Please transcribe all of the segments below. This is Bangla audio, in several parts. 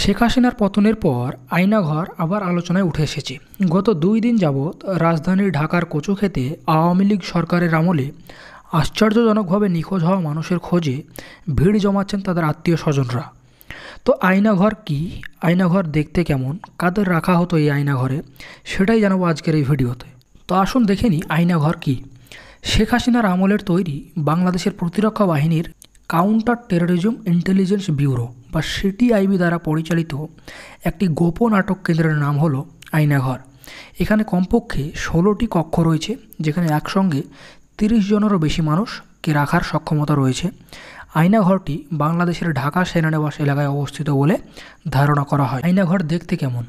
শেখ হাসিনার পতনের পর আয়নাঘর আবার আলোচনায় উঠে এসেছে। গত 2 দিন যাবৎ রাজধানীর ঢাকার কচুক্ষেতে আওয়ামী লীগ সরকারের আমলে আশ্চর্যজনকভাবে নিখোঁজ হওয়া মানুষের খোঁজে ভিড় জমাচ্ছেন তাদের আত্মীয় স্বজনরা। তো আয়নাঘর কি, আয়নাঘর দেখতে কেমন, কাদের রাখা হতো এই আয়নাঘরে, সেটাই জানাবো আজকের এই ভিডিওতে। তো আসুন দেখে নিই আয়নাঘর কি। শেখ হাসিনার আমলের তৈরি বাংলাদেশের প্রতিরক্ষা বাহিনীর কাউন্টার টেরোরিজম ইন্টেলিজেন্স ব্যুরো বা সিটিআইবি দ্বারা পরিচালিত একটি গোপন আটক কেন্দ্রের নাম হলো আয়নাঘর। এখানে কমপক্ষে 16টি কক্ষ রয়েছে, যেখানে একসঙ্গে 30 জনেরও বেশি মানুষকে রাখার সক্ষমতা রয়েছে। আয়নাঘরটি বাংলাদেশের ঢাকা সেনানিবাস এলাকায় অবস্থিত বলে ধারণা করা হয়। আয়নাঘর দেখতে কেমন?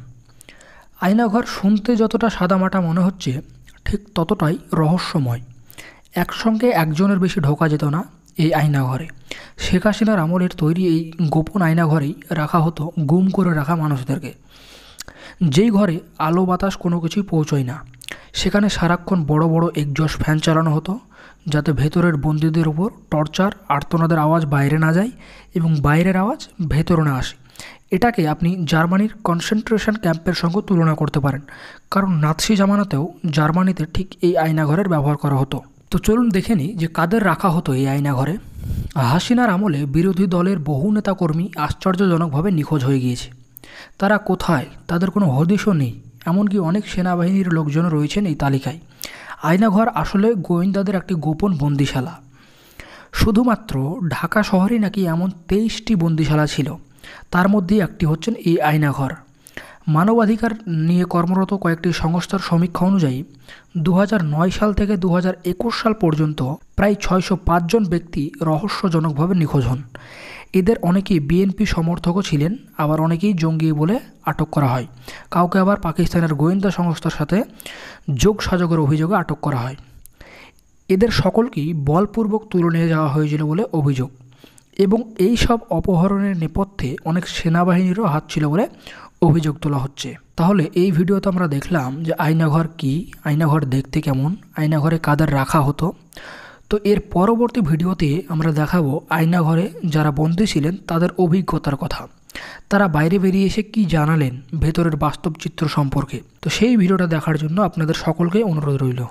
আয়নাঘর শুনতে যতটা সাদামাটা মনে হচ্ছে, ঠিক ততটাই রহস্যময়। একসঙ্গে একজনের বেশি ঢোকা যেত না এই আয়নাঘরে। শেখ হাসিনার আমলের তৈরি এই গোপন আয়নাঘরেই রাখা হতো গুম করে রাখা মানুষদেরকে, যেই ঘরে আলো বাতাস কোনো কিছুই পৌঁছয় না। সেখানে সারাক্ষণ বড় বড় এক্সজস্ট ফ্যান চালানো হতো, যাতে ভেতরের বন্দীদের উপর টর্চার আর্তনাদের আওয়াজ বাইরে না যায় এবং বাইরের আওয়াজ ভেতরে না আসে। এটাকে আপনি জার্মানির কনসেন্ট্রেশন ক্যাম্পের সঙ্গে তুলনা করতে পারেন, কারণ নাৎসি জামানাতেও জার্মানিতে ঠিক এই আয়নাঘরের ব্যবহার করা হতো। তো চলুন দেখে নিই যে কাদের রাখা হতো এই আয়নাঘরে। হাসিনার আমলে বিরোধী দলের বহু নেতাকর্মী আশ্চর্যজনকভাবে নিখোঁজ হয়ে গিয়েছে। তারা কোথায়, তাদের কোনো হদিশও নেই। এমনকি অনেক সেনাবাহিনীর লোকজনও রয়েছেন এই তালিকায়। আয়নাঘর আসলে গোয়েন্দাদের একটি গোপন বন্দিশালা। শুধুমাত্র ঢাকা শহরে নাকি এমন 23টি বন্দিশালা ছিল, তার মধ্যে একটি হচ্ছেন এই আয়নাঘর। মানবাধিকার নিয়ে কর্মরত কয়েকটি সংস্থার সমীক্ষা অনুযায়ী 2009 সাল থেকে 2021 সাল পর্যন্ত প্রায় 605 জন ব্যক্তি রহস্যজনকভাবে নিখোঁজ হন। এদের অনেকেই বিএনপি সমর্থকও ছিলেন, আবার অনেকেই জঙ্গি বলে আটক করা হয়। কাউকে আবার পাকিস্তানের গোয়েন্দা সংস্থার সাথে যোগসাজগের অভিযোগে আটক করা হয়। এদের সকলকেই বলপূর্বক তুলে নিয়ে যাওয়া হয়েছিল বলে অভিযোগ, এবং এই সব অপহরণের নেপথ্যে অনেক সেনাবাহিনীরও হাত ছিল বলে অভিযোগ তোলা হচ্ছে। তাহলে এই ভিডিওতে আমরা দেখলাম যে আয়নাঘর কি, আয়নাঘর দেখতে কেমন, আয়নাঘরে কাদের রাখা হতো। তো এর পরবর্তী ভিডিওতে আমরা দেখাবো আয়নাঘরে যারা বন্দী ছিলেন তাদের অভিজ্ঞতার কথা। তারা বাইরে বেরিয়ে এসে কি জানালেন ভেতরের বাস্তব চিত্র সম্পর্কে। তো সেই ভিডিওটা দেখার জন্য আপনাদের সকলকে অনুরোধ রইল।